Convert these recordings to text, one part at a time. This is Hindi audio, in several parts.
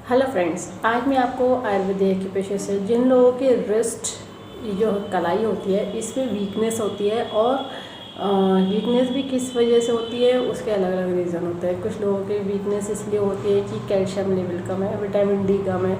हेलो फ्रेंड्स, आज मैं आपको आयुर्वेदिक के पेशे से जिन लोगों के रिस्ट जो कलाई होती है इसमें वीकनेस होती है और वीकनेस भी किस वजह से होती है उसके अलग अलग रीज़न होते हैं। कुछ लोगों की वीकनेस इसलिए होती है कि कैल्शियम लेवल कम है, विटामिन डी कम है,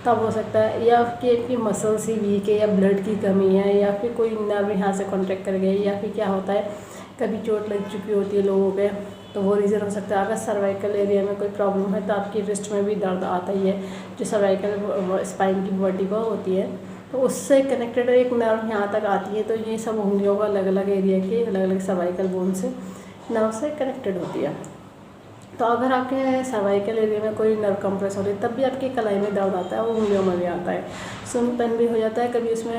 तब हो सकता है, या कि आपकी मसल्स ही वीक है, या ब्लड की कमी है, या फिर कोई नर्व यहाँ से कॉन्ट्रैक्ट कर गई, या फिर क्या होता है कभी चोट लग चुकी होती है लोगों पे, तो वो रीज़न हो सकता है। अगर सर्वाइकल एरिया में कोई प्रॉब्लम है तो आपकी रिस्ट में भी दर्द आता ही है, जो सर्वाइकल स्पाइन की वर्टिब्रा होती है तो उससे कनेक्टेड एक नर्व यहाँ तक आती है। तो ये सब उंगलियों का अलग अलग एरिया के अलग अलग सर्वाइकल बोन से नर्व से कनेक्टेड होती है। तो अगर आपके सर्वाइकल एरिया में कोई नर्व कंप्रेस हो रही है तब भी आपकी कलाई में दर्द आता है और उंगलियों में भी आता है, सुनपन भी हो जाता है, कभी उसमें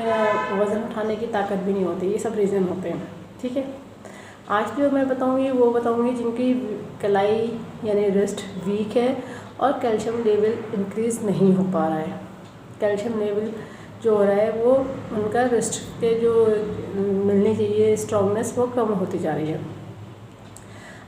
वज़न उठाने की ताकत भी नहीं होती। ये सब रीज़न होते हैं, ठीक है। आज जो मैं बताऊंगी जिनकी कलाई यानी रिस्ट वीक है और कैल्शियम लेवल इंक्रीज़ नहीं हो पा रहा है। कैल्शियम लेवल जो हो रहा है वो उनका रिस्ट के जो मिलनी चाहिए स्ट्रॉन्गनेस वो कम होती जा रही है।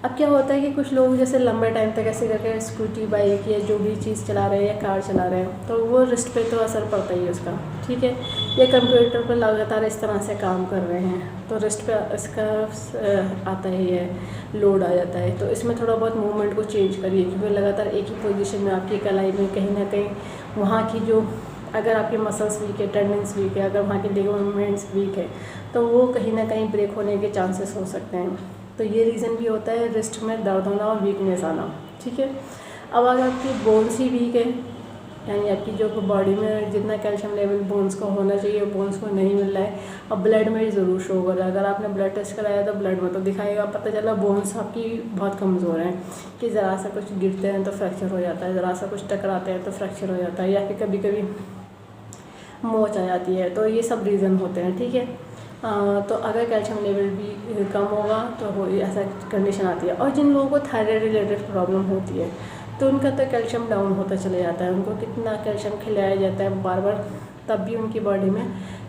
अब क्या होता है कि कुछ लोग जैसे लंबे टाइम तक ऐसे करके स्कूटी बाइक या जो भी चीज़ चला रहे हैं या कार चला रहे हैं तो वो रिस्ट पे तो असर पड़ता ही है उसका, ठीक है। ये कंप्यूटर पर लगातार इस तरह से काम कर रहे हैं तो रिस्ट पे इसका आता ही है, लोड आ जाता है। तो इसमें थोड़ा बहुत मूवमेंट को चेंज करिए, क्योंकि लगातार एक ही पोजीशन में आपकी कलाई में कहीं ना कहीं वहाँ की जो अगर आपके मसल्स वीक है, टेंडेंस वीक है, अगर वहाँ के लिगामेंट्स वीक है तो वो कहीं ना कहीं ब्रेक होने के चांसेस हो सकते हैं। तो ये रीज़न भी होता है रिस्ट में दर्द होना और वीकनेस आना, ठीक है। अब अगर आपकी बोन्स ही वीक है यानी आपकी जो बॉडी में जितना कैल्शियम लेवल बोन्स को होना चाहिए बोन्स को नहीं मिल रहा है, अब ब्लड में ज़रूर शो हो रहा है। अगर आपने ब्लड टेस्ट कराया तो ब्लड में तो दिखाएगा, पता चला बोन्स आपकी बहुत कमज़ोर हैं कि ज़रा सा कुछ गिरते हैं तो फ्रैक्चर हो जाता है, ज़रा सा कुछ टकराते हैं तो फ्रैक्चर हो जाता है, या फिर कभी कभी मोच आ जाती है। तो ये सब रीज़न होते हैं, ठीक है। तो अगर कैल्शियम लेवल भी कम होगा तो वो ऐसा कंडीशन आती है। और जिन लोगों को थायराइड रिलेटेड प्रॉब्लम होती है तो उनका तो कैल्शियम डाउन होता चले जाता है, उनको कितना कैल्शियम खिलाया जाता है बार बार तब भी उनकी बॉडी में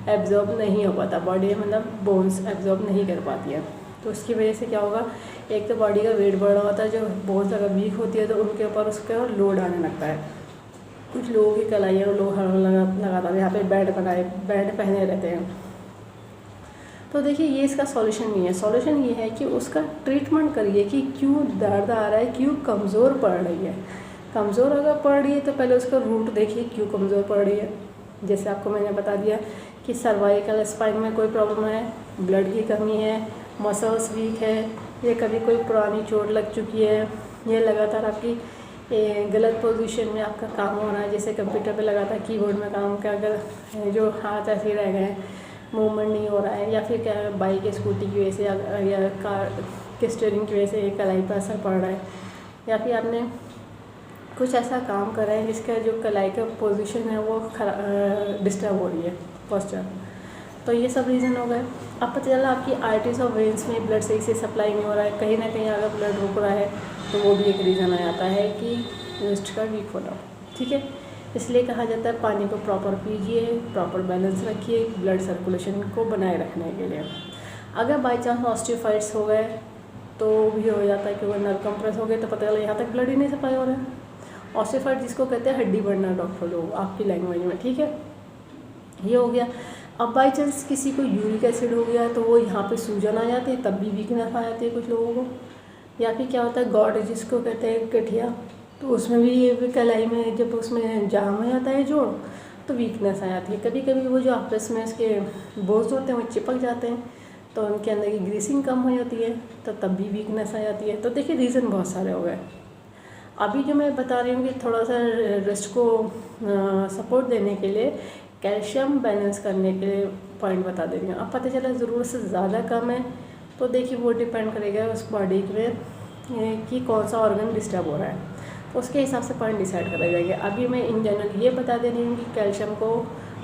एब्जॉर्ब नहीं हो पाता, बॉडी मतलब बोन्स एब्जॉर्ब नहीं कर पाती है। तो उसकी वजह से क्या होगा, एक तो बॉडी का वेट बढ़ रहा होता है, जो बोन्स अगर वीक होती है तो उनके ऊपर उसका लोड आने लगता है। कुछ लोगों की कलाइयाँ लोग लगातार यहाँ पे बैंड पहने रहते हैं। तो देखिए ये इसका सॉल्यूशन नहीं है। सॉल्यूशन ये है कि उसका ट्रीटमेंट करिए कि क्यों दर्द आ रहा है, क्यों कमज़ोर पड़ रही है। कमज़ोर अगर पड़ रही है तो पहले उसका रूट देखिए क्यों कमज़ोर पड़ रही है। जैसे आपको मैंने बता दिया कि सर्वाइकल स्पाइन में कोई प्रॉब्लम है, ब्लड की कमी है, मसल्स वीक है, या कभी कोई पुरानी चोट लग चुकी है, ये लगातार आपकी गलत पोजीशन में आपका काम हो रहा है, जैसे कंप्यूटर पे लगातार कीबोर्ड में काम कर अगर जो हाथ ऐसे रह गए, मूवमेंट नहीं हो रहा है, या फिर क्या बाइक स्कूटी की वजह से या कार के स्टीयरिंग की वजह से कलाई पर असर पड़ रहा है, या फिर आपने कुछ ऐसा काम कर रहे हैं जिसका जो कलाई का पोजीशन है वो डिस्टर्ब हो रही है पोस्चर। तो ये सब रीज़न हो गए। अब पता चला आपकी आर्टरीज और वेन्स में ब्लड सही से सप्लाई नहीं हो रहा है, कहीं ना कहीं अगर ब्लड रुक रहा है तो वो भी एक रीज़न आ जाता है कि रिस्ट का वीक होना, ठीक है। इसलिए कहा जाता है पानी को प्रॉपर पीजिए, प्रॉपर बैलेंस रखिए ब्लड सर्कुलेशन को बनाए रखने के लिए। अगर बाई चांस ऑस्टियोफाइट्स हो गए तो भी हो जाता है कि वो नर्व कंप्रेस हो गए तो पता चला यहाँ तक ब्लड ही नहीं सप्लाई हो रहा है। ऑस्टियोफाइट जिसको कहते हैं हड्डी बढ़ना डॉक्टर लोग आपकी लैंग्वेज में, ठीक है, ये हो गया। अब बाई चांस किसी को यूरिक एसिड हो गया तो वो यहाँ पे सूजन आ जाती है, तब भी वीकनेस आ जाती है कुछ लोगों को। या फिर क्या होता है गॉड जिसको कहते हैं गठिया, तो उसमें भी ये कलाई में जब उसमें जाम हो जाता है जोड़ तो वीकनेस आ जाती है। कभी कभी वो जो आपस में इसके बोझ होते हैं वो चिपक जाते हैं तो उनके अंदर की ग्रीसिंग कम हो जाती है तो तब भी वीकनेस आ जाती है। तो देखिए रीज़न बहुत सारे हो गए। अभी जो मैं बता रही हूँ कि थोड़ा सा रिस्ट को सपोर्ट देने के लिए कैल्शियम बैलेंस करने के लिए पॉइंट बता दे रही हूँ। अब पता चला ज़रूरत से ज़्यादा कम है तो देखिए वो डिपेंड करेगा उस बॉडी में कि कौन सा ऑर्गन डिस्टर्ब हो रहा है, उसके हिसाब से पॉइंट डिसाइड करा जाएगा। अभी मैं इन जनरल ये बता दे रही हूँ कि कैल्शियम को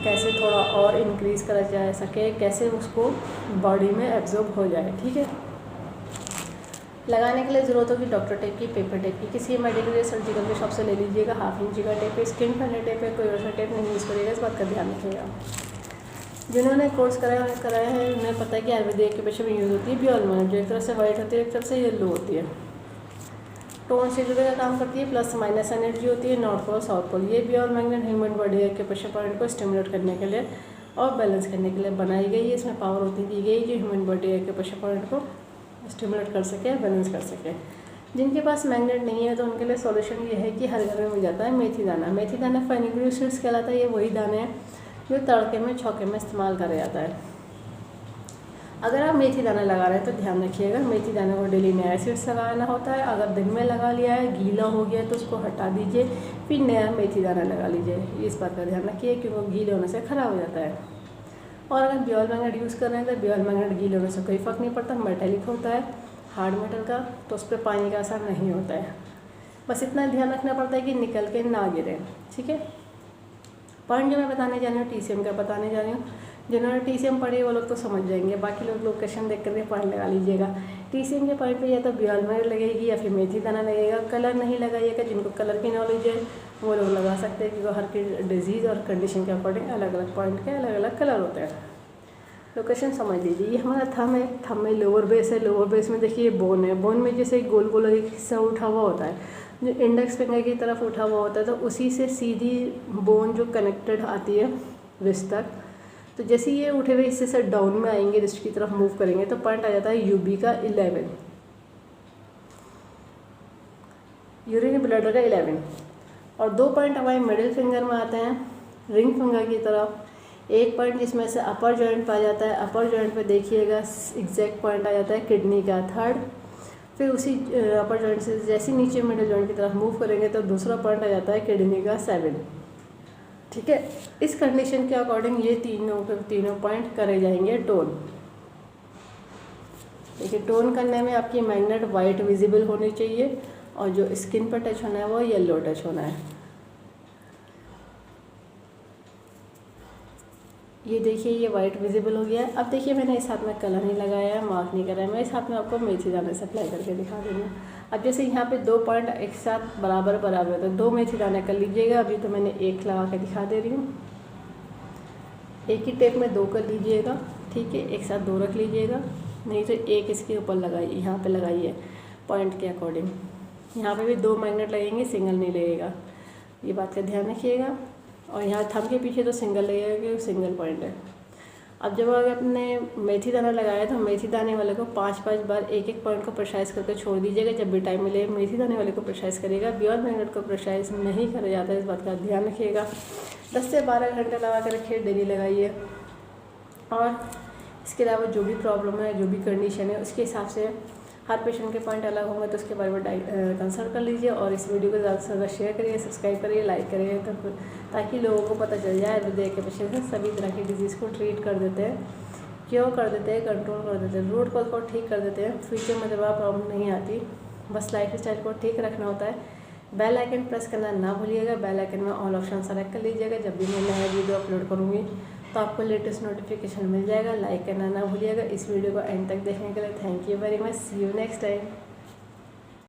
कैसे थोड़ा और इंक्रीज़ करा जा सके, कैसे उसको बॉडी में एब्जॉर्ब हो जाए, ठीक है। लगाने के लिए ज़रूरत होगी डॉक्टर टेप की, पेपर टेप की, किसी मेडिकल या सर्जिकल की शॉप से ले लीजिएगा। 1/2 इंच का टेप है, स्किन पहले टेप है, कोई वैसा टेप नहीं यूज़ करिएगा, इस बात का ध्यान रखिएगा। जिन्होंने कोर्स कराया है उन्हें पता है कि आयुर्वेदिक के पेशे में यूज़ होती है बियोलमन, जो एक तरफ से वाइट होती है एक तरफ से येलो होती है। टोन से जुड़े का काम करती है, प्लस माइनस एनर्जी होती है, नॉर्थ पोल साउथ पोल। ये प्योर मैग्नेट ह्यूमन बॉडी के प्रेशर पॉइंट को स्टिमुलेट करने के लिए और बैलेंस करने के लिए बनाई गई है। इसमें पावर होती दी गई जो ह्यूमन बॉडी के प्रेशर पॉइंट को स्टिमुलेट कर सके, बैलेंस कर सके। जिनके पास मैग्नेट नहीं है तो उनके लिए सॉल्यूशन ये है कि हर घर में मिल जाता है मेथी दाना। मेथी दाना फेनुग्रीक सीड्स कहलाता है। ये वही दाने हैं जो तड़के में छौके में इस्तेमाल करा जाता है। अगर आप मेथी दाना लगा रहे हैं तो ध्यान रखिएगा, मेथी दाने को डेली नया सीड्स लगाना होता है। अगर दिन में लगा लिया है, गीला हो गया तो उसको हटा दीजिए, फिर नया मेथी दाना लगा लीजिए। इस बात का ध्यान रखिए क्योंकि गीले होने से ख़राब हो जाता है। और अगर ब्योल मैग्नेट यूज़ कर रहे हैं तो ब्योल मैग्नेट गीले होने से कोई फ़र्क नहीं पड़ता, मेटेलिक होता है, हार्ड मेटल का, तो उस पर पानी का असर नहीं होता है। बस इतना ध्यान रखना पड़ता है कि निकल के ना गिरे। ठीक है, पॉइंट जो मैं बताने जा रही हूँ TCM का बताने जा रही हूँ। जिन्होंने TCM पढ़ी वो लोग तो समझ जाएंगे, बाकी लोग लोकेशन देख कर पॉइंट लगा लीजिएगा। TCM के पॉइंट पे या तो ब्योल मैग्नेट लगेगी या फिर मेथी दाना लगेगा। कलर नहीं लगाइएगा, जिनको कलर की नॉलेज है वो लोग लगा सकते हैं क्योंकि हर की डिजीज़ और कंडीशन के अकॉर्डिंग अलग अलग पॉइंट के अलग अलग कलर होते हैं। लोकेशन समझ लीजिए। ये हमारा थंब है, थंब में लोअर बेस है, लोअर बेस में देखिए बोन है, बोन में जैसे गोल गोल एक हिस्सा उठा हुआ होता है जो इंडेक्स फिंगर की तरफ उठा हुआ होता है, तो उसी से सीधी बोन जो कनेक्टेड आती है रिस्ट तक। तो जैसे ये उठे हुए हिस्से से डाउन में आएंगे, रिस्ट की तरफ मूव करेंगे तो पॉइंट आ जाता है यूबी का 11, यूरिनरी ब्लैडर का 11। और 2 पॉइंट हमारे मिडिल फिंगर में आते हैं रिंग फिंगर की तरफ। एक पॉइंट जिसमें से अपर जॉइंट पे आ जाता है, अपर जॉइंट पे देखिएगा एग्जैक्ट पॉइंट आ जाता है किडनी का 3rd। फिर उसी अपर जॉइंट से जैसे नीचे मिडिल जॉइंट की तरफ मूव करेंगे तो दूसरा पॉइंट आ जाता है किडनी का 7। ठीक है, इस कंडीशन के अकॉर्डिंग ये तीनों पॉइंट करे जाएंगे टोन। देखिए, टोन करने में आपकी मैग्नेट वाइट विजिबल होनी चाहिए और जो स्किन पर टच होना है वो येलो टच होना है। ये देखिए, ये वाइट विजिबल हो गया है। अब देखिए, मैंने इस हाथ में कलर नहीं लगाया है, मार्क नहीं करा है, मैं इस हाथ में आपको मेथी दाने सप्लाई करके दिखा रही हूँ। अब जैसे यहाँ पे 2 पॉइंट एक साथ बराबर बराबर है तो 2 मेथी दाने कर लीजिएगा। अभी तो मैंने 1 लगा के दिखा दे रही हूँ। एक ही टेप में 2 कर लीजिएगा। ठीक है, एक साथ 2 रख लीजिएगा, नहीं तो 1 इसके ऊपर लगाइए, यहाँ पर लगाइए पॉइंट के अकॉर्डिंग। यहाँ पर भी 2 मैग्नेट लगेंगे, सिंगल नहीं लगेगा, ये बात का ध्यान रखिएगा। और यहाँ थंब के पीछे तो सिंगल लगेगा क्योंकि सिंगल पॉइंट है। अब जब अगर आपने मेथी दाना लगाया तो मेथी दाने वाले को 5-5 बार एक एक पॉइंट को प्रेशराइज करके छोड़ दीजिएगा। जब भी टाइम मिले मेथी दाने वाले को प्रेशराइज करिएगा। ब्योल मैग्नेट को प्रेशराइज नहीं करा जाता है, इस बात का ध्यान रखिएगा। 10 से 12 घंटे लगा कर रखिए, डेली लगाइए। और इसके अलावा जो भी प्रॉब्लम है, जो भी कंडीशन है, उसके हिसाब से हर पेशेंट के पॉइंट अलग होंगे तो उसके बारे में कंसल्ट कर लीजिए। और इस वीडियो को ज़्यादा से ज़्यादा शेयर करिए, सब्सक्राइब करिए, लाइक करिए ताकि लोगों को पता चल जाए आयुर्वेद के पेशेंट से सभी तरह की डिजीज़ को ट्रीट कर देते हैं, क्योर कर देते हैं, कंट्रोल कर देते हैं, रूट कॉज को ठीक कर देते हैं। फ्यूचर में दोबारा प्रॉब्लम नहीं आती। बस लाइफ स्टाइल को ठीक रखना होता है। बेल आइकन प्रेस करना ना भूलिएगा। बेल आइकन में ऑल ऑप्शन सेलेक्ट कर लीजिएगा। जब भी मैं नया वीडियो अपलोड करूँगी तो आपको लेटेस्ट नोटिफिकेशन मिल जाएगा। लाइक करना ना भूलिएगा। इस वीडियो को एंड तक देखने के लिए thank you very much. See you next time.